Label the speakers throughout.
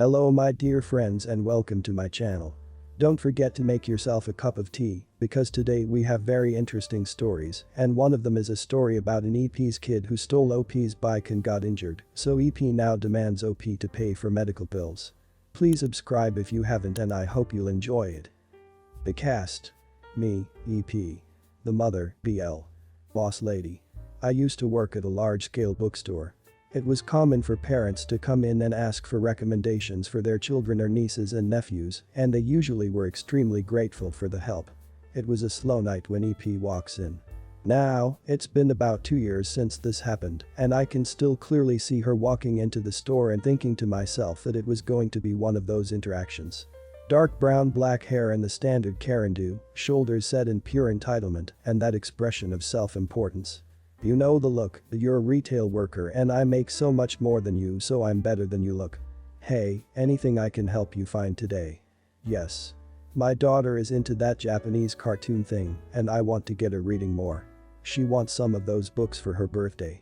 Speaker 1: Hello my dear friends and welcome to my channel. Don't forget to make yourself a cup of tea because today we have very interesting stories and one of them is a story about an EP's kid who stole OP's bike and got injured, so EP now demands OP to pay for medical bills. Please subscribe if you haven't and I hope you'll enjoy it. The cast. Me, EP. The mother, BL. Boss lady. I used to work at a large-scale bookstore. It was common for parents to come in and ask for recommendations for their children or nieces and nephews, and they usually were extremely grateful for the help. It was a slow night when EP walks in. Now, it's been about 2 years since this happened, and I can still clearly see her walking into the store and thinking to myself that it was going to be one of those interactions. Dark brown black hair and the standard Karen do, shoulders set in pure entitlement, and that expression of self-importance. You know the look, you're a retail worker and I make so much more than you so I'm better than you look. Hey, anything I can help you find today? Yes. My daughter is into that Japanese cartoon thing and I want to get her reading more. She wants some of those books for her birthday.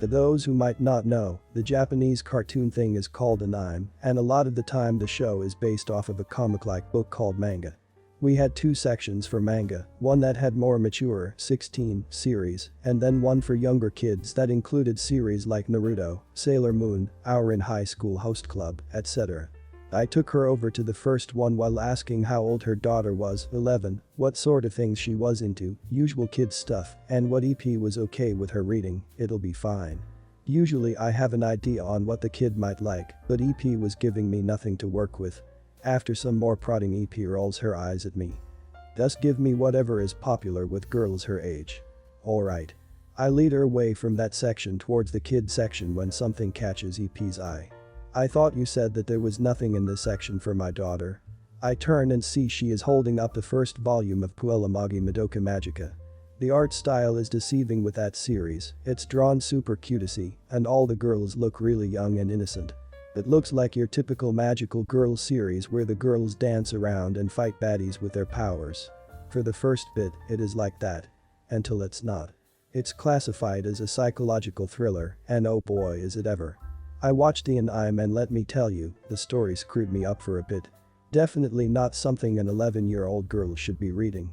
Speaker 1: For those who might not know, the Japanese cartoon thing is called anime, and a lot of the time the show is based off of a comic-like book called manga. We had 2 sections for manga, one that had more mature 16 series, and then one for younger kids that included series like Naruto, Sailor Moon, Our in High School Host Club, etc. I took her over to the first one while asking how old her daughter was, 11, what sort of things she was into, usual kid stuff, and what EP was okay with her reading. It'll be fine. Usually I have an idea on what the kid might like, but EP was giving me nothing to work with. After some more prodding, EP rolls her eyes at me. Just give me whatever is popular with girls her age. Alright. I lead her away from that section towards the kid section when something catches EP's eye. I thought you said that there was nothing in this section for my daughter. I turn and see she is holding up the first volume of Puella Magi Madoka Magica. The art style is deceiving with that series, it's drawn super cutesy, and all the girls look really young and innocent. It looks like your typical magical girl series where the girls dance around and fight baddies with their powers. For the first bit, it is like that. Until it's not. It's classified as a psychological thriller, and oh boy is it ever. I watched the anime and let me tell you, the story screwed me up for a bit. Definitely not something an 11-year-old girl should be reading.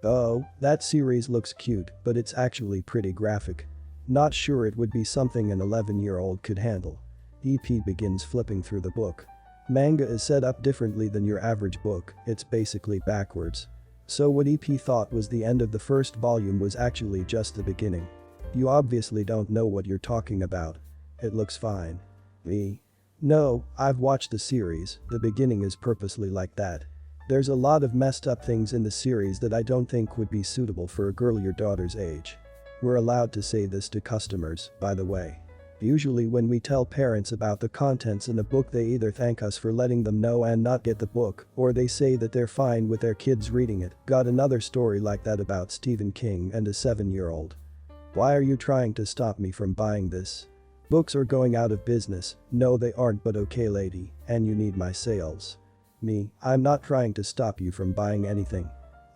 Speaker 1: Oh, that series looks cute, but it's actually pretty graphic. Not sure it would be something an 11-year-old could handle. EP begins flipping through the book. Manga is set up differently than your average book, it's basically backwards. So what EP thought was the end of the first volume was actually just the beginning. You obviously don't know what you're talking about. It looks fine. Me? No, I've watched the series, the beginning is purposely like that. There's a lot of messed up things in the series that I don't think would be suitable for a girl your daughter's age. We're allowed to say this to customers, by the way. Usually when we tell parents about the contents in a book they either thank us for letting them know and not get the book, or they say that they're fine with their kids reading it. Got another story like that about Stephen King and a 7-year-old. Why are you trying to stop me from buying this? Books are going out of business. No they aren't, but okay lady, and you need my sales. Me, I'm not trying to stop you from buying anything.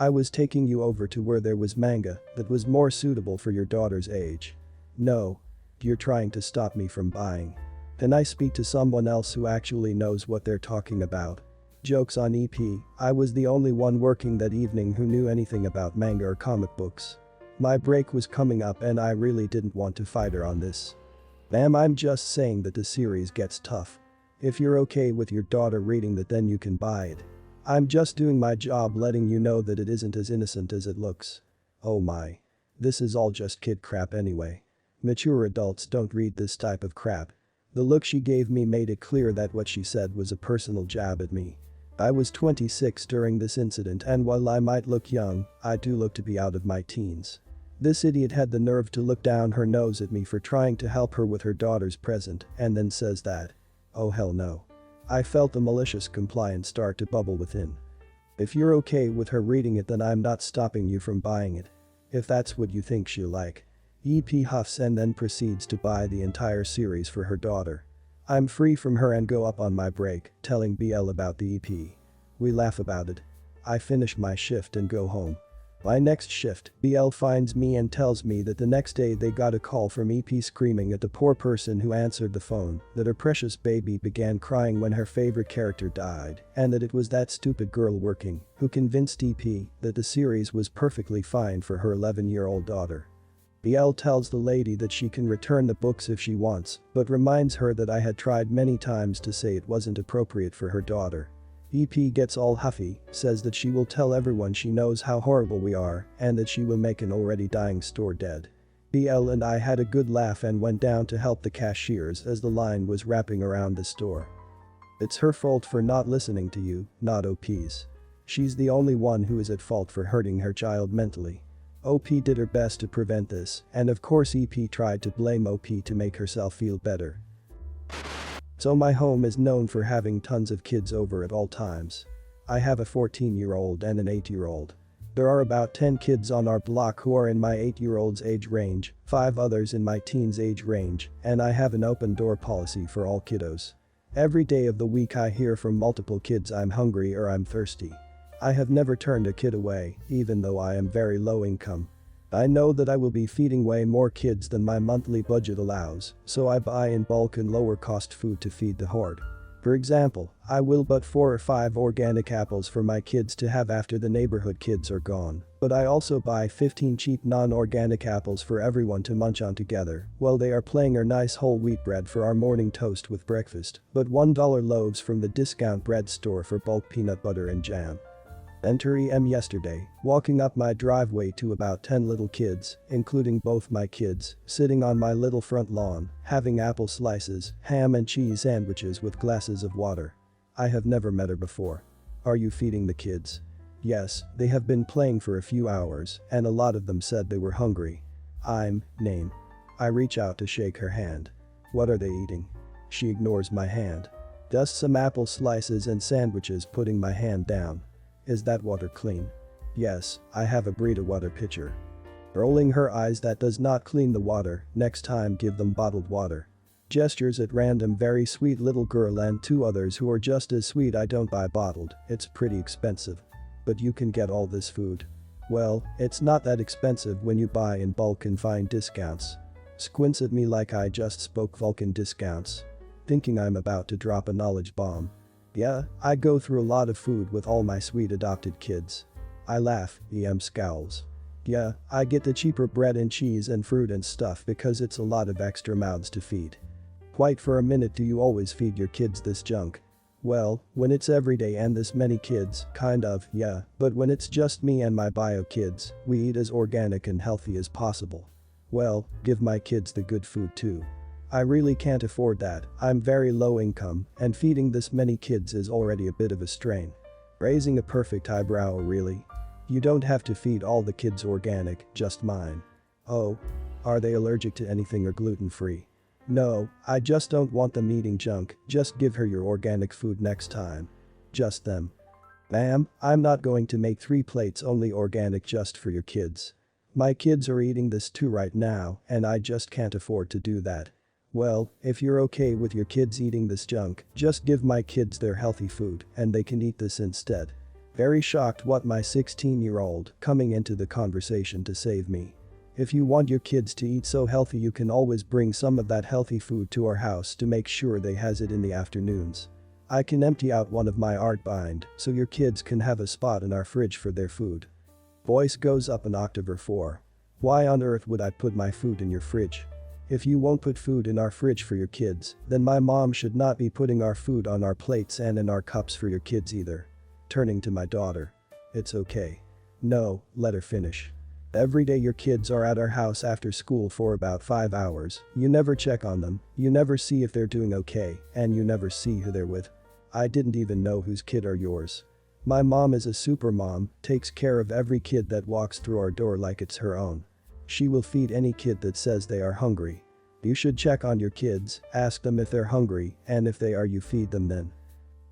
Speaker 1: I was taking you over to where there was manga that was more suitable for your daughter's age. No. You're trying to stop me from buying. Can I speak to someone else who actually knows what they're talking about? Jokes on EP, I was the only one working that evening who knew anything about manga or comic books. My break was coming up and I really didn't want to fight her on this. Ma'am, I'm just saying that the series gets tough. If you're okay with your daughter reading that then you can buy it. I'm just doing my job letting you know that it isn't as innocent as it looks. Oh my. This is all just kid crap anyway. Mature adults don't read this type of crap. The look she gave me made it clear that what she said was a personal jab at me. I was 26 during this incident and while I might look young, I do look to be out of my teens. This idiot had the nerve to look down her nose at me for trying to help her with her daughter's present and then says that. Oh hell no. I felt the malicious compliance start to bubble within. If you're okay with her reading it then I'm not stopping you from buying it. If that's what you think she'll like. EP huffs and then proceeds to buy the entire series for her daughter. I'm free from her and go up on my break, telling BL about the EP. We laugh about it. I finish my shift and go home. My next shift, BL finds me and tells me that the next day they got a call from EP screaming at the poor person who answered the phone that her precious baby began crying when her favorite character died and that it was that stupid girl working who convinced EP that the series was perfectly fine for her 11-year-old daughter. BL tells the lady that she can return the books if she wants, but reminds her that I had tried many times to say it wasn't appropriate for her daughter. EP gets all huffy, says that she will tell everyone she knows how horrible we are and that she will make an already dying store dead. BL and I had a good laugh and went down to help the cashiers as the line was wrapping around the store. It's her fault for not listening to you, not OP's. She's the only one who is at fault for hurting her child mentally. OP did her best to prevent this, and of course EP tried to blame OP to make herself feel better. So my home is known for having tons of kids over at all times. I have a 14-year-old and an 8-year-old. There are about 10 kids on our block who are in my 8-year-old's age range, 5 others in my teen's age range, and I have an open door policy for all kiddos. Every day of the week I hear from multiple kids I'm hungry or I'm thirsty. I have never turned a kid away, even though I am very low income. I know that I will be feeding way more kids than my monthly budget allows, so I buy in bulk and lower cost food to feed the horde. For example, I will buy 4 or 5 organic apples for my kids to have after the neighborhood kids are gone, but I also buy 15 cheap non-organic apples for everyone to munch on together while they are playing, or nice whole wheat bread for our morning toast with breakfast, but $1 loaves from the discount bread store for bulk peanut butter and jam. Enter EM yesterday, walking up my driveway to about 10 little kids, including both my kids, sitting on my little front lawn, having apple slices, ham and cheese sandwiches with glasses of water. I have never met her before. Are you feeding the kids? Yes, they have been playing for a few hours, and a lot of them said they were hungry. Name. I reach out to shake her hand. What are they eating? She ignores my hand. Just some apple slices and sandwiches, putting my hand down. Is that water clean? Yes, I have a Brita water pitcher. Rolling her eyes, that does not clean the water, next time give them bottled water. Gestures at random, very sweet little girl and 2 others who are just as sweet. I don't buy bottled, it's pretty expensive. But you can get all this food. Well, it's not that expensive when you buy in bulk and find discounts. Squints at me like I just spoke Vulcan discounts. Thinking I'm about to drop a knowledge bomb. Yeah, I go through a lot of food with all my sweet adopted kids. I laugh, EM scowls. Yeah, I get the cheaper bread and cheese and fruit and stuff because it's a lot of extra mouths to feed. Quite for a minute, do you always feed your kids this junk? Well, when it's every day and this many kids, kind of, yeah, but when it's just me and my bio kids, we eat as organic and healthy as possible. Well, give my kids the good food too. I really can't afford that, I'm very low income, and feeding this many kids is already a bit of a strain. Raising a perfect eyebrow, really? You don't have to feed all the kids organic, just mine. Oh. Are they allergic to anything or gluten-free? No, I just don't want them eating junk, just give her your organic food next time. Just them. Ma'am, I'm not going to make 3 plates only organic just for your kids. My kids are eating this too right now, and I just can't afford to do that. Well, if you're okay with your kids eating this junk, just give my kids their healthy food and they can eat this instead. Very shocked what my 16-year-old coming into the conversation to save me. If you want your kids to eat so healthy, you can always bring some of that healthy food to our house to make sure they has it in the afternoons. I can empty out one of my art bind so your kids can have a spot in our fridge for their food. Voice goes up an octave or 4. Why on earth would I put my food in your fridge? If you won't put food in our fridge for your kids, then my mom should not be putting our food on our plates and in our cups for your kids either. Turning to my daughter. It's okay. No, let her finish. Every day your kids are at our house after school for about 5 hours, you never check on them, you never see if they're doing okay, and you never see who they're with. I didn't even know whose kid are yours. My mom is a super mom, takes care of every kid that walks through our door like it's her own. She will feed any kid that says they are hungry. You should check on your kids, ask them if they're hungry, and if they are, you feed them then.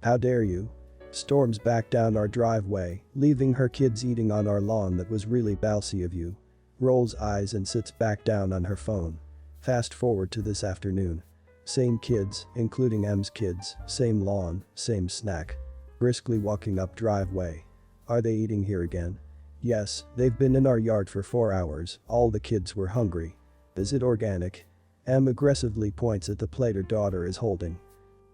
Speaker 1: How dare you? Storms back down our driveway, leaving her kids eating on our lawn. That was really ballsy of you. Rolls eyes and sits back down on her phone. Fast forward to this afternoon. Same kids, including M's kids, same lawn, same snack. Briskly walking up driveway. Are they eating here again? Yes, they've been in our yard for 4 hours, all the kids were hungry. Is it organic? Em aggressively points at the plate her daughter is holding.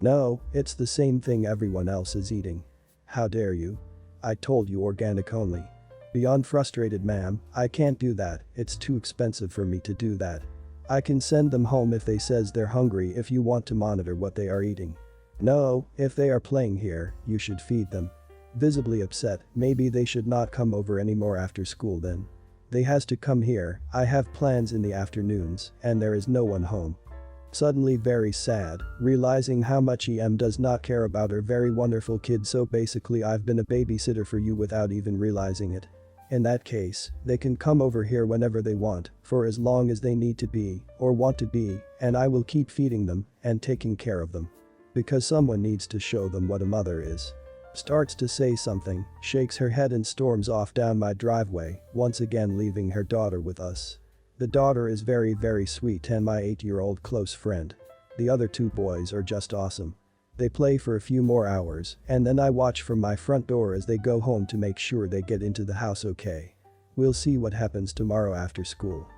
Speaker 1: No, it's the same thing everyone else is eating. How dare you? I told you organic only. Beyond frustrated, ma'am, I can't do that, it's too expensive for me to do that. I can send them home if they says they're hungry if you want to monitor what they are eating. No, if they are playing here, you should feed them. Visibly upset, maybe they should not come over anymore after school then. They has to come here, I have plans in the afternoons, and there is no one home. Suddenly very sad, realizing how much Em does not care about her very wonderful kid, so basically I've been a babysitter for you without even realizing it. In that case, they can come over here whenever they want, for as long as they need to be, or want to be, and I will keep feeding them, and taking care of them. Because someone needs to show them what a mother is. Starts to say something, shakes her head and storms off down my driveway, once again leaving her daughter with us. The daughter is very sweet and my 8-year-old close friend. The other 2 boys are just awesome. They play for a few more hours, and then I watch from my front door as they go home to make sure they get into the house okay. We'll see what happens tomorrow after school.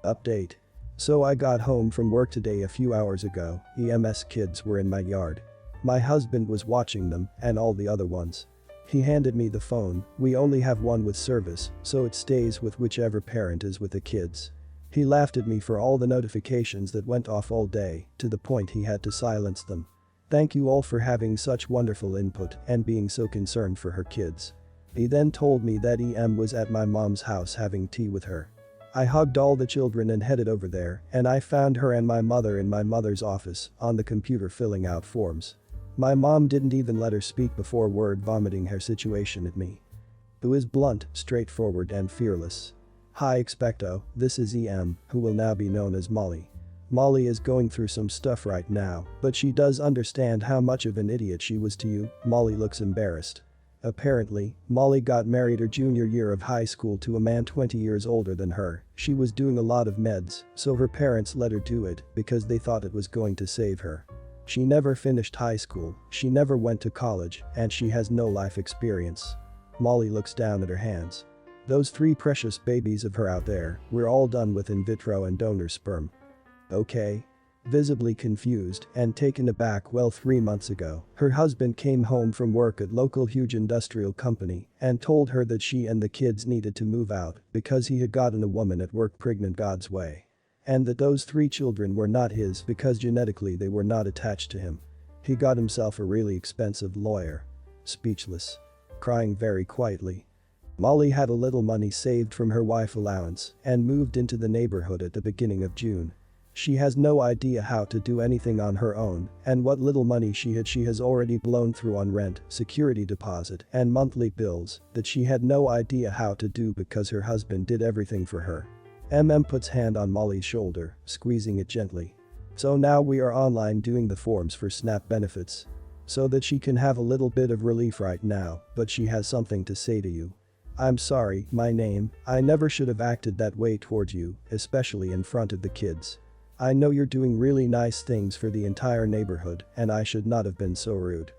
Speaker 1: Update. So I got home from work today a few hours ago, EMS kids were in my yard. My husband was watching them, and all the other ones. He handed me the phone, we only have one with service, so it stays with whichever parent is with the kids. He laughed at me for all the notifications that went off all day, to the point he had to silence them. Thank you all for having such wonderful input and being so concerned for her kids. He then told me that Em was at my mom's house having tea with her. I hugged all the children and headed over there, and I found her and my mother in my mother's office, on the computer filling out forms. My mom didn't even let her speak before word vomiting her situation at me. Who is blunt, straightforward and fearless. Hi expecto, this is Em, who will now be known as Molly. Molly is going through some stuff right now, but she does understand how much of an idiot she was to you. Molly looks embarrassed. Apparently, Molly got married her junior year of high school to a man 20 years older than her. She was doing a lot of meds, so her parents let her do it because they thought it was going to save her. She never finished high school, she never went to college, and she has no life experience. Molly looks down at her hands. Those 3 precious babies of her out there, we're all done with in vitro and donor sperm. Okay. Visibly confused and taken aback. Well, 3 months ago, her husband came home from work at local huge industrial company and told her that she and the kids needed to move out because he had gotten a woman at work pregnant God's way. And that those 3 children were not his because genetically they were not attached to him. He got himself a really expensive lawyer. Speechless. Crying very quietly. Molly had a little money saved from her wife's allowance and moved into the neighborhood at the beginning of June. She has no idea how to do anything on her own, and what little money she has already blown through on rent, security deposit, and monthly bills that she had no idea how to do because her husband did everything for her. Puts hand on Molly's shoulder, squeezing it gently. So now we are online doing the forms for SNAP benefits. So that she can have a little bit of relief right now, but she has something to say to you. I'm sorry, my name, I never should have acted that way towards you, especially in front of the kids. I know you're doing really nice things for the entire neighborhood and I should not have been so rude.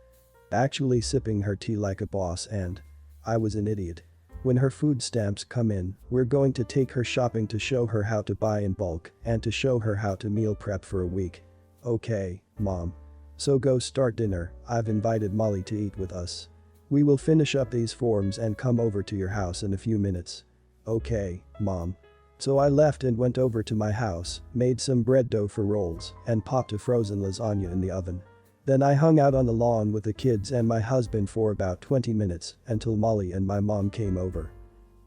Speaker 1: Actually sipping her tea like a boss and I was an idiot. When her food stamps come in, we're going to take her shopping to show her how to buy in bulk and to show her how to meal prep for a week. Okay, Mom. So go start dinner, I've invited Molly to eat with us. We will finish up these forms and come over to your house in a few minutes. Okay, Mom. So I left and went over to my house, made some bread dough for rolls, and popped a frozen lasagna in the oven. Then I hung out on the lawn with the kids and my husband for about 20 minutes until Molly and my mom came over.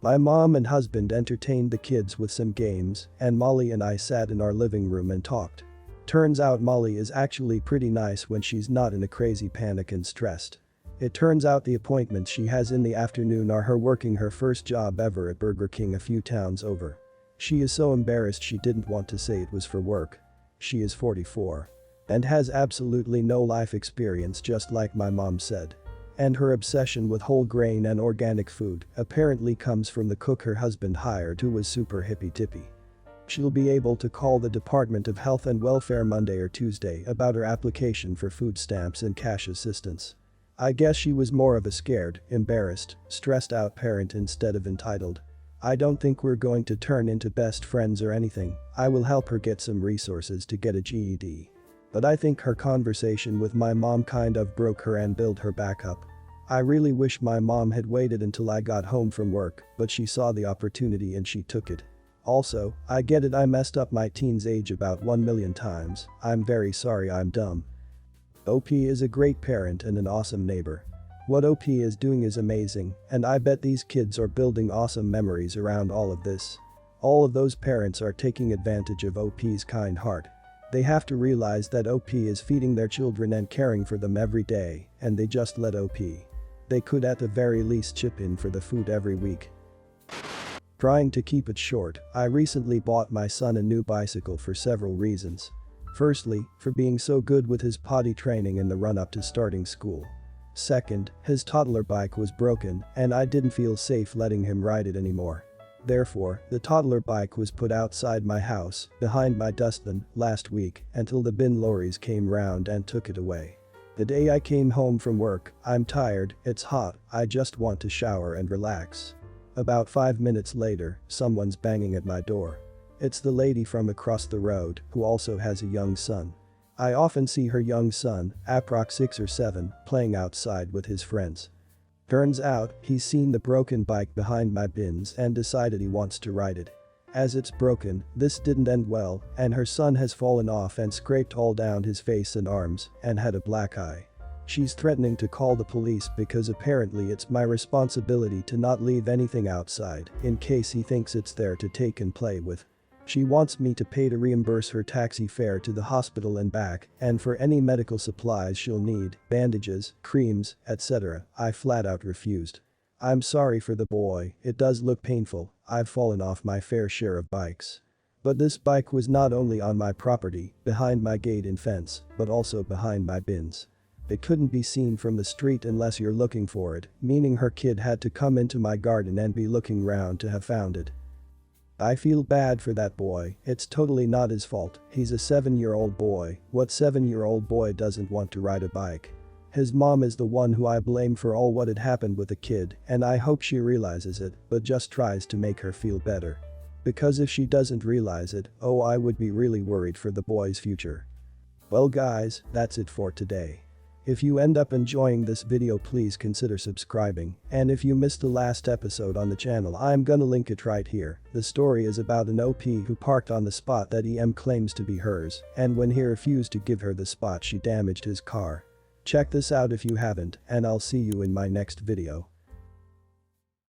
Speaker 1: My mom and husband entertained the kids with some games, and Molly and I sat in our living room and talked. Turns out Molly is actually pretty nice when she's not in a crazy panic and stressed. It turns out the appointments she has in the afternoon are her working her first job ever at Burger King a few towns over. She is so embarrassed she didn't want to say it was for work. She is 44. And has absolutely no life experience, just like my mom said. And her obsession with whole grain and organic food apparently comes from the cook her husband hired, who was super hippy-dippy. She'll be able to call the Department of Health and Welfare Monday or Tuesday about her application for food stamps and cash assistance. I guess she was more of a scared, embarrassed, stressed out parent instead of entitled. I don't think we're going to turn into best friends or anything. I will help her get some resources to get a GED. But I think her conversation with my mom kind of broke her and built her back up. I really wish my mom had waited until I got home from work, but she saw the opportunity and she took it. Also, I get it, I messed up my teen's age about 1 million times. I'm very sorry, I'm dumb. OP is a great parent and an awesome neighbor. What OP is doing is amazing, and I bet these kids are building awesome memories around all of this. All of those parents are taking advantage of OP's kind heart. They have to realize that OP is feeding their children and caring for them every day, and they just let OP. They could at the very least chip in for the food every week. Trying to keep it short, I recently bought my son a new bicycle for several reasons. Firstly, for being so good with his potty training in the run-up to starting school. Second, his toddler bike was broken and I didn't feel safe letting him ride it anymore. Therefore, the toddler bike was put outside my house, behind my dustbin, last week until the bin lorries came round and took it away. The day I came home from work, I'm tired, it's hot, I just want to shower and relax. About 5 minutes later, someone's banging at my door. It's the lady from across the road, who also has a young son. I often see her young son, approx 6 or 7, playing outside with his friends. Turns out, he's seen the broken bike behind my bins and decided he wants to ride it. As it's broken, this didn't end well, and her son has fallen off and scraped all down his face and arms, and had a black eye. She's threatening to call the police because apparently it's my responsibility to not leave anything outside, in case he thinks it's there to take and play with. She wants me to pay to reimburse her taxi fare to the hospital and back, and for any medical supplies she'll need, bandages, creams, etc. I flat out refused. I'm sorry for the boy, it does look painful, I've fallen off my fair share of bikes. But this bike was not only on my property, behind my gate and fence, but also behind my bins. It couldn't be seen from the street unless you're looking for it, meaning her kid had to come into my garden and be looking round to have found it. I feel bad for that boy, it's totally not his fault, he's a 7-year-old boy, what 7-year-old boy doesn't want to ride a bike? His mom is the one who I blame for all what had happened with the kid, and I hope she realizes it, but just tries to make her feel better. Because if she doesn't realize it, oh, I would be really worried for the boy's future. Well guys, that's it for today. If you end up enjoying this video, please consider subscribing, and if you missed the last episode on the channel, I'm gonna link it right here. The story is about an OP who parked on the spot that EM claims to be hers, and when he refused to give her the spot, she damaged his car. Check this out if you haven't, and I'll see you in my next video.